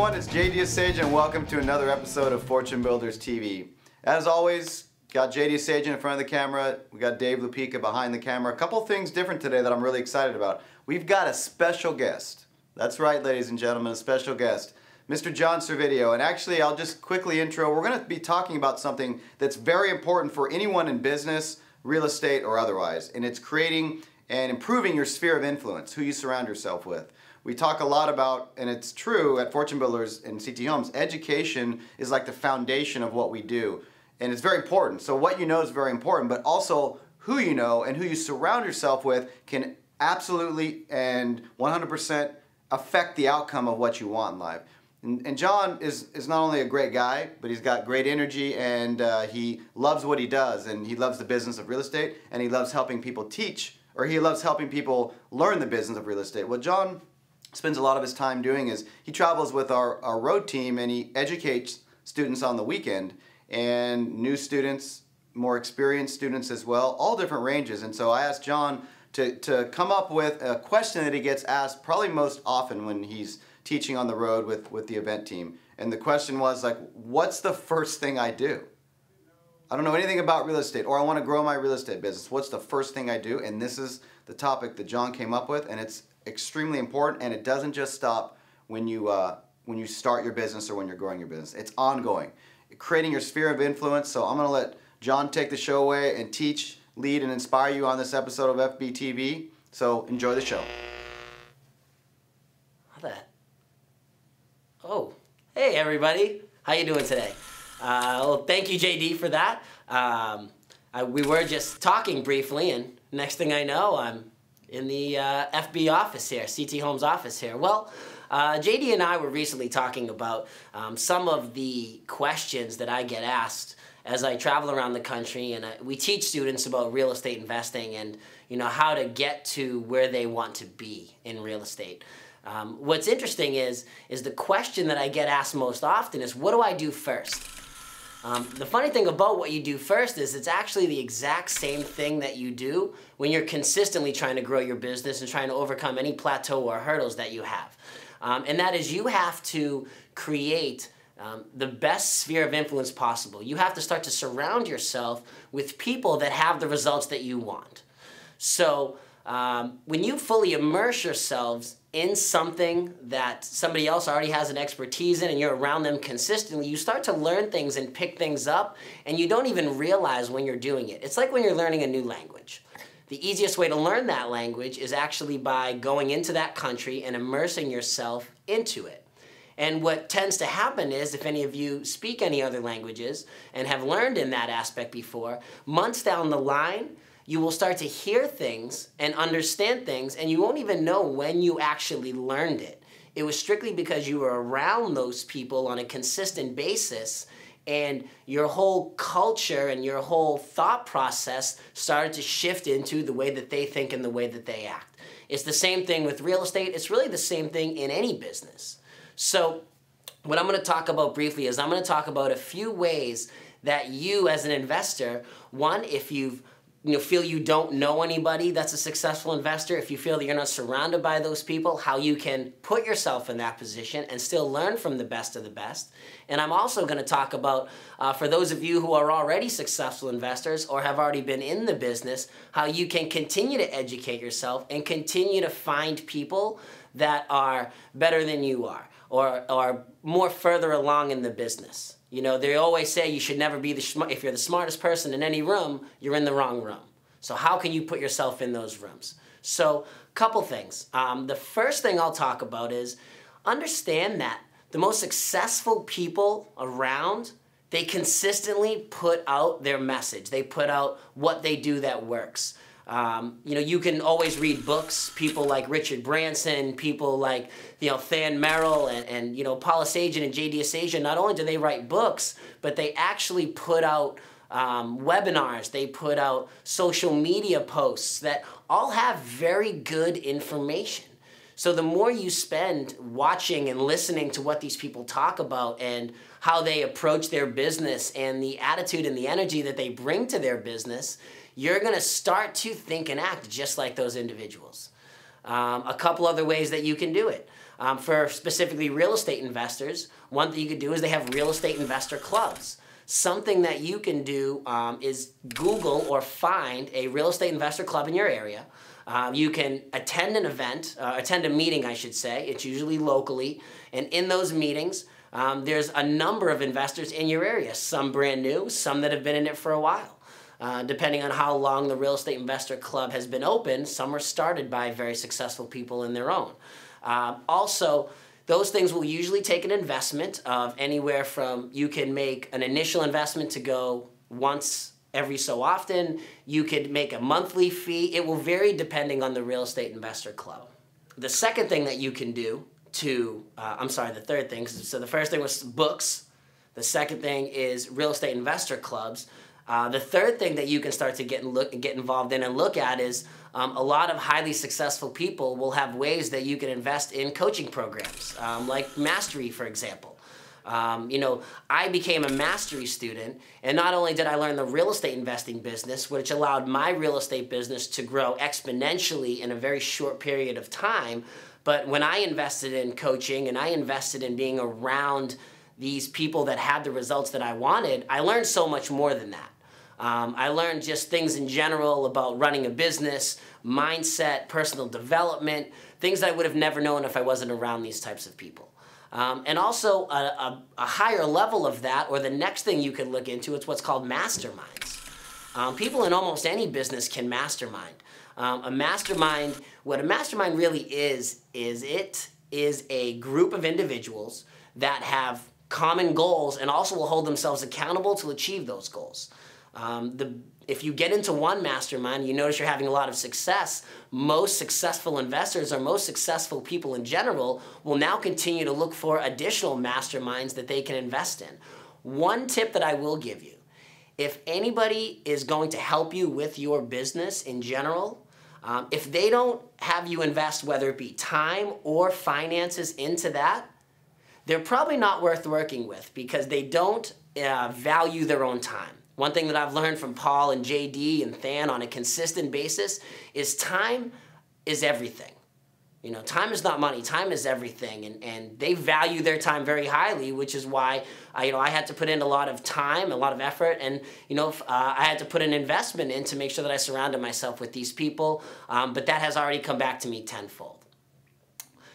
everyone, it's JD Sage and welcome to another episode of Fortune Builders TV. As always, got JD Sage in front of the camera, we got Dave Lupica behind the camera. A couple things different today that I'm really excited about. We've got a special guest. That's right, ladies and gentlemen, a special guest. Mr. Jon Servideo, and actually I'll just quickly intro, we're going to be talking about something that's very important for anyone in business, real estate, or otherwise, and it's creating and improving your sphere of influence, who you surround yourself with. We talk a lot about, and it's true at Fortune Builders and CT Homes, education is like the foundation of what we do, and it's very important. So what you know is very important, but also who you know and who you surround yourself with can absolutely and 100% affect the outcome of what you want in life. And Jon is not only a great guy, but he's got great energy, and he loves what he does, and he loves the business of real estate, and he loves helping people teach, or he loves helping people learn the business of real estate. What Jon spends a lot of his time doing is he travels with our road team, and he educates students on the weekend, and new students, more experienced students as well, all different ranges. And so I asked Jon to come up with a question that he gets asked probably most often when he's teaching on the road with the event team. And the question was like, what's the first thing I do? I don't know anything about real estate, or I want to grow my real estate business. What's the first thing I do? And this is the topic that Jon came up with, and it's extremely important, and it doesn't just stop when you start your business or when you're growing your business. It's ongoing. Creating your sphere of influence. So I'm going to let Jon take the show away and teach, lead, and inspire you on this episode of FBTV. So enjoy the show. Oh, hey everybody. How you doing today? Well, thank you, JD, for that. We were just talking briefly, and next thing I know, I'm in the FB office here, CT Homes office here. Well, JD and I were recently talking about some of the questions that I get asked as I travel around the country, and we teach students about real estate investing and how to get to where they want to be in real estate. What's interesting is the question that I get asked most often is, what do I do first? The funny thing about what you do first is it's actually the exact same thing that you do when you're consistently trying to grow your business and trying to overcome any plateau or hurdles that you have. And that is, you have to create the best sphere of influence possible. You have to start to surround yourself with people that have the results that you want. So when you fully immerse yourselves in something that somebody else already has an expertise in and you're around them consistently, you start to learn things and pick things up, and you don't even realize when you're doing it. It's like when you're learning a new language. The easiest way to learn that language is actually by going into that country and immersing yourself into it. And what tends to happen is, if any of you speak any other languages and have learned in that aspect before, months down the line, you will start to hear things and understand things, and you won't even know when you actually learned it. It was strictly because you were around those people on a consistent basis, and your whole culture and your whole thought process started to shift into the way that they think and the way that they act. It's the same thing with real estate. It's really the same thing in any business. So what I'm going to talk about briefly is I'm going to talk about a few ways that you as an investor, one, if you feel you don't know anybody that's a successful investor, if you feel that you're not surrounded by those people, how you can put yourself in that position and still learn from the best of the best. And I'm also going to talk about, for those of you who are already successful investors or have already been in the business, how you can continue to educate yourself and continue to find people that are better than you are or more further along in the business. They always say you should never be if you're the smartest person in any room, you're in the wrong room. So how can you put yourself in those rooms? So a couple things. The first thing I'll talk about is understand that the most successful people around, they consistently put out their message. They put out what they do that works. You can always read books, people like Richard Branson, people like, Than Merrill and Paula Sagan and JD Sajan. Not only do they write books, but they actually put out webinars, they put out social media posts that all have very good information. So the more you spend watching and listening to what these people talk about and how they approach their business and the attitude and the energy that they bring to their business, you're going to start to think and act just like those individuals. A couple other ways that you can do it. For specifically real estate investors, one thing you could do is they have real estate investor clubs. Something that you can do is Google or find a real estate investor club in your area. You can attend an event, attend a meeting, I should say. It's usually locally. And in those meetings, there's a number of investors in your area, some brand new, some that have been in it for a while. Depending on how long the Real Estate Investor Club has been open, some are started by very successful people in their own. Also, those things will usually take an investment of anywhere from, you can make an initial investment to go once every so often. You could make a monthly fee. It will vary depending on the Real Estate Investor Club. The second thing that you can do to, the third thing. So the first thing was books. The second thing is real estate investor clubs. The third thing that you can start to get involved in and look at is a lot of highly successful people will have ways that you can invest in coaching programs, like Mastery, for example. I became a Mastery student, and not only did I learn the real estate investing business, which allowed my real estate business to grow exponentially in a very short period of time, but when I invested in coaching and I invested in being around these people that had the results that I wanted, I learned so much more than that. I learned just things in general about running a business, mindset, personal development, things that I would have never known if I wasn't around these types of people. And also a higher level of that, or the next thing you could look into, it's what's called masterminds. People in almost any business can mastermind. What a mastermind really is a group of individuals that have common goals and also will hold themselves accountable to achieve those goals. If you get into one mastermind, you notice you're having a lot of success, most successful investors or most successful people in general will now continue to look for additional masterminds that they can invest in. One tip that I will give you, if anybody is going to help you with your business in general, if they don't have you invest, whether it be time or finances into that, they're probably not worth working with because they don't value their own time. One thing that I've learned from Paul and JD and Than on a consistent basis is time is everything. Time is not money, time is everything, and they value their time very highly, which is why I had to put in a lot of time, a lot of effort, and I had to put an investment in to make sure that I surrounded myself with these people, but that has already come back to me tenfold.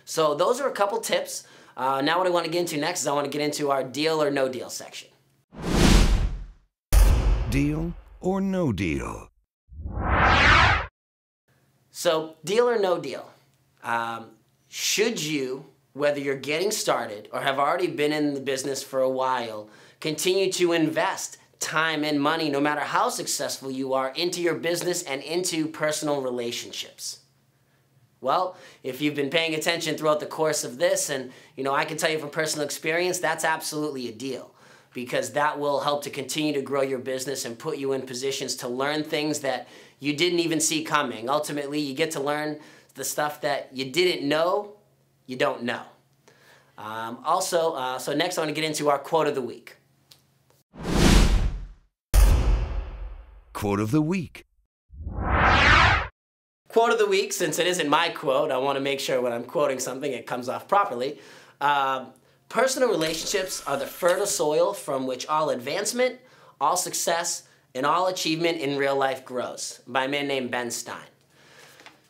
So those are a couple tips. Now what I want to get into next is I want to get into our deal or no deal section. Deal or no deal? So, deal or no deal? Should you, whether you're getting started or have already been in the business for a while, continue to invest time and money, no matter how successful you are, into your business and into personal relationships? Well, if you've been paying attention throughout the course of this, and I can tell you from personal experience, that's absolutely a deal. Because that will help to continue to grow your business and put you in positions to learn things that you didn't even see coming. Ultimately, you get to learn the stuff that you didn't know, you don't know. So next I want to get into our quote of the week. Quote of the week. Quote of the week, since it isn't my quote, I want to make sure when I'm quoting something it comes off properly. Personal relationships are the fertile soil from which all advancement, all success, and all achievement in real life grows, by a man named Ben Stein.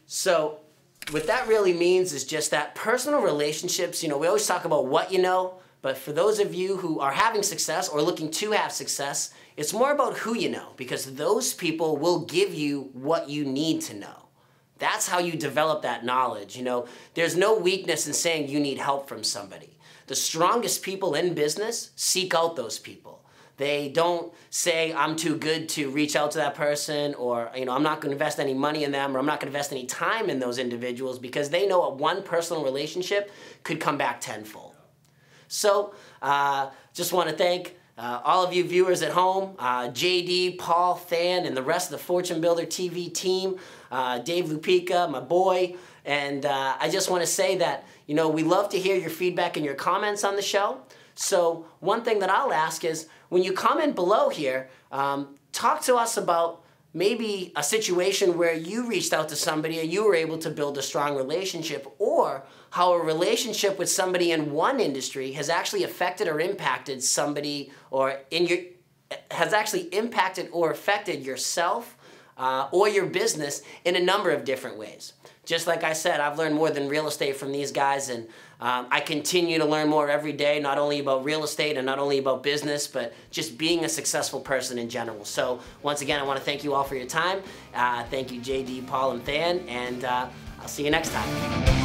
So what that really means is just that personal relationships, we always talk about what you know, but for those of you who are having success or looking to have success, it's more about who you know, because those people will give you what you need to know. That's how you develop that knowledge. There's no weakness in saying you need help from somebody. The strongest people in business seek out those people. They don't say, I'm too good to reach out to that person, or I'm not going to invest any money in them, or I'm not going to invest any time in those individuals, because they know one personal relationship could come back tenfold. So just want to thank all of you viewers at home, JD, Paul, Than, and the rest of the Fortune Builder TV team, Dave Lupica, my boy, and I just want to say that we love to hear your feedback and your comments on the show. So one thing that I'll ask is, when you comment below here, talk to us about maybe a situation where you reached out to somebody and you were able to build a strong relationship, or how a relationship with somebody in one industry has actually affected or impacted somebody, or has actually impacted or affected yourself or your business in a number of different ways. Just like I said, I've learned more than real estate from these guys, and I continue to learn more every day, not only about real estate and not only about business, but just being a successful person in general. So once again, I want to thank you all for your time. Thank you, JD, Paul, and Than, and I'll see you next time.